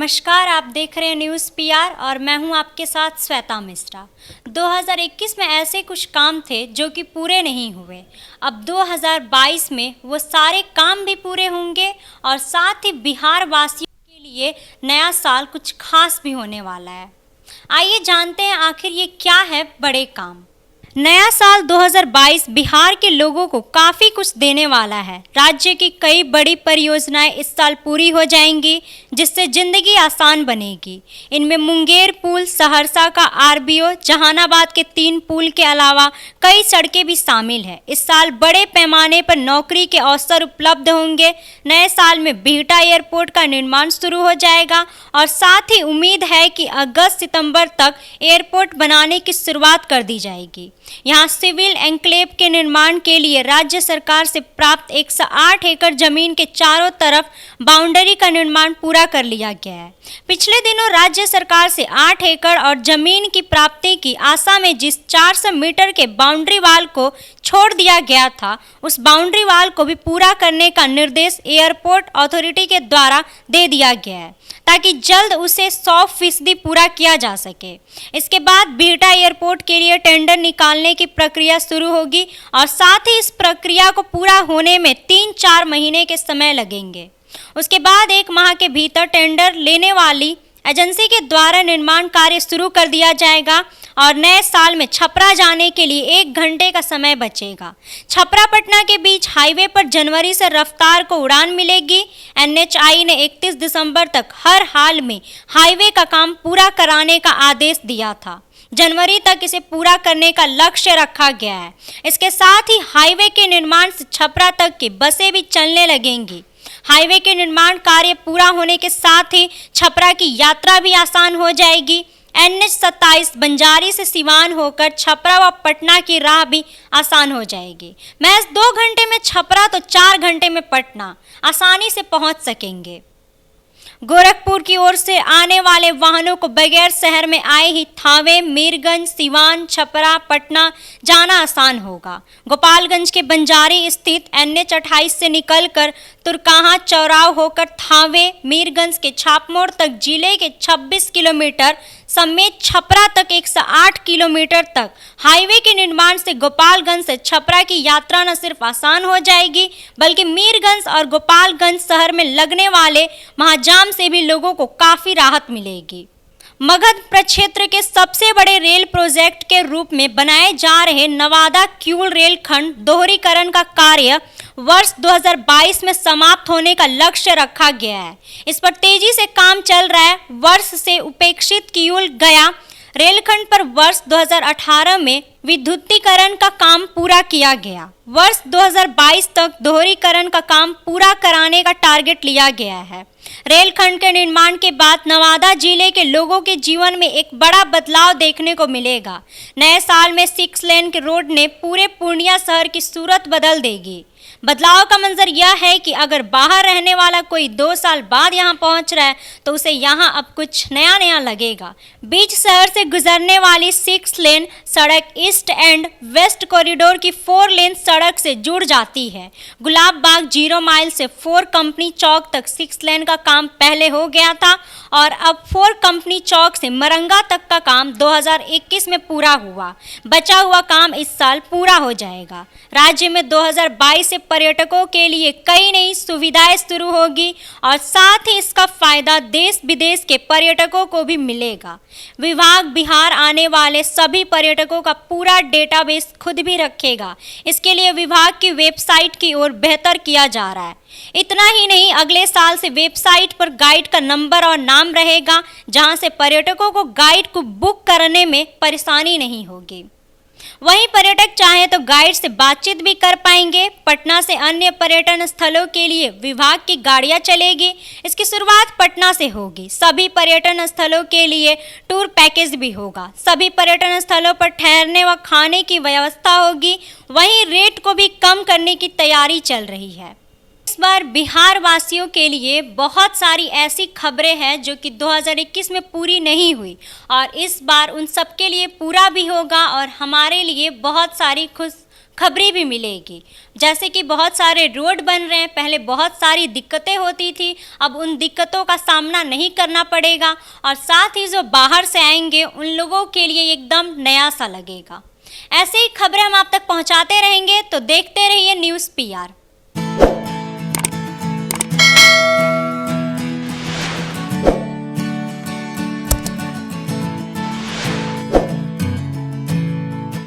नमस्कार, आप देख रहे हैं न्यूज़ पीआर और मैं हूं आपके साथ श्वेता मिश्रा। 2021 में ऐसे कुछ काम थे जो कि पूरे नहीं हुए। अब 2022 में वो सारे काम भी पूरे होंगे और साथ ही बिहार वासियों के लिए नया साल कुछ खास भी होने वाला है। आइए जानते हैं आखिर ये क्या है बड़े काम। नया साल 2022 बिहार के लोगों को काफ़ी कुछ देने वाला है। राज्य की कई बड़ी परियोजनाएं इस साल पूरी हो जाएंगी, जिससे ज़िंदगी आसान बनेगी। इनमें मुंगेर पुल, सहरसा का आरबीओ, जहानाबाद के 3 पुल के अलावा कई सड़कें भी शामिल हैं। इस साल बड़े पैमाने पर नौकरी के अवसर उपलब्ध होंगे। नए साल में बिहटा एयरपोर्ट का निर्माण शुरू हो जाएगा और साथ ही उम्मीद है कि अगस्त-सितंबर तक एयरपोर्ट बनाने की शुरुआत कर दी जाएगी। यहाँ सिविल एन्क्लेव के निर्माण के लिए राज्य सरकार से प्राप्त 108 एकड़ जमीन के चारों तरफ बाउंड्री का निर्माण पूरा कर लिया गया है। पिछले दिनों राज्य सरकार से 8 एकड़ और जमीन की प्राप्ति की आशा में जिस 400 मीटर के बाउंड्री वाल को छोड़ दिया गया था, उस बाउंड्री वाल को भी पूरा करने का निर्देश एयरपोर्ट अथॉरिटी के द्वारा दे दिया गया है, ताकि जल्द उसे 100% पूरा किया जा सके। इसके बाद बिहटा एयरपोर्ट के लिए टेंडर निकालने की प्रक्रिया शुरू होगी और साथ ही इस प्रक्रिया को पूरा होने में 3-4 महीने के समय लगेंगे। उसके बाद 1 माह के भीतर टेंडर लेने वाली एजेंसी के द्वारा निर्माण कार्य शुरू कर दिया जाएगा और नए साल में छपरा जाने के लिए 1 घंटे का समय बचेगा। छपरा पटना के बीच हाईवे पर जनवरी से रफ्तार को उड़ान मिलेगी। एनएचआई ने 31 दिसंबर तक हर हाल में हाईवे का काम पूरा कराने का आदेश दिया था। जनवरी तक इसे पूरा करने का लक्ष्य रखा गया है। इसके साथ ही हाईवे के निर्माण से छपरा तक की बसें भी चलने लगेंगी। हाईवे के निर्माण कार्य पूरा होने के साथ ही छपरा की यात्रा भी आसान हो जाएगी। NH-27 बंजारी से सिवान होकर छपरा व पटना की राह भी आसान हो जाएगी। महज 2 घंटे में छपरा तो 4 घंटे में पटना आसानी से पहुंच सकेंगे। गोरखपुर की ओर से आने वाले वाहनों को बगैर शहर में आए ही थावे, मीरगंज, सिवान, छपरा, पटना जाना आसान होगा। गोपालगंज के बंजारी स्थित NH-28 से निकलकर तुरकाहा चौराव होकर थावे, मीरगंज के छापमोड़ तक जिले के 26 किलोमीटर समेत छपरा तक 108 किलोमीटर तक हाईवे के निर्माण से गोपालगंज से छपरा की यात्रा न सिर्फ आसान हो जाएगी, बल्कि मीरगंज और गोपालगंज शहर में लगने वाले महाजाम से भी लोगों को काफ़ी राहत मिलेगी। मगध प्रक्षेत्र के सबसे बड़े रेल प्रोजेक्ट के रूप में बनाए जा रहे नवादा किऊल रेलखंड दोहरीकरण का कार्य वर्ष 2022 में समाप्त होने का लक्ष्य रखा गया है। इस पर तेजी से काम चल रहा है। वर्ष से उपेक्षित किऊल गया रेलखंड पर वर्ष 2018 में विद्युतीकरण का काम पूरा किया गया। वर्ष 2022 तक दोहरीकरण का काम पूरा कराने का टारगेट लिया गया है। रेलखंड के निर्माण के बाद नवादा जिले के लोगों के जीवन में एक बड़ा बदलाव देखने को मिलेगा। नए साल में 6 लेन के रोड ने पूरे पूर्णिया शहर की सूरत बदल देगी। बदलाव का मंजर यह है कि अगर बाहर रहने वाला कोई 2 साल बाद यहाँ पहुँच रहा है तो उसे यहाँ अब कुछ नया नया लगेगा। बीच शहर से गुजरने वाली 6 लेन सड़क ईस्ट एंड वेस्ट कॉरिडोर की 4 लेन सड़क से जुड़ जाती है। गुलाब बाग 0 माइल से 4 कंपनी चौक तक 6 लेन का काम पहले हो गया था और अब 4 कंपनी चौक से मरंगा तक का काम 2021 में पूरा हुआ। बचा हुआ काम इस साल पूरा हो जाएगा। राज्य में 2022 से पर्यटकों के लिए कई नई सुविधाएं शुरू होगी और साथ ही इसका फायदा देश विदेश के पर्यटकों को भी मिलेगा। विभाग बिहार आने वाले सभी पर्यटकों का पूरा डेटाबेस खुद भी रखेगा। इसके लिए विभाग की वेबसाइट की ओर बेहतर किया जा रहा है। इतना ही नहीं, अगले साल से वेबसाइट पर गाइड का नंबर और नाम रहेगा, जहां से पर्यटकों को गाइड को बुक करने में परेशानी नहीं होगी। वहीं पर्यटक चाहे तो गाइड से बातचीत भी कर पाएंगे। पटना से अन्य पर्यटन स्थलों के लिए विभाग की गाड़ियां चलेगी। इसकी शुरुआत पटना से होगी। सभी पर्यटन स्थलों के लिए टूर पैकेज भी होगा। सभी पर्यटन स्थलों पर ठहरने व खाने की व्यवस्था होगी। वहीं रेट को भी कम करने की तैयारी चल रही है। इस बार बिहार वासियों के लिए बहुत सारी ऐसी खबरें हैं जो कि 2021 में पूरी नहीं हुई और इस बार उन सब के लिए पूरा भी होगा और हमारे लिए बहुत सारी खबरें भी मिलेगी। जैसे कि बहुत सारे रोड बन रहे हैं, पहले बहुत सारी दिक्कतें होती थी, अब उन दिक्कतों का सामना नहीं करना पड़ेगा और साथ ही जो बाहर से आएंगे उन लोगों के लिए एकदम नया सा लगेगा। ऐसे ही खबरें हम आप तक पहुंचाते रहेंगे, तो देखते रहिए न्यूज़ पीआर।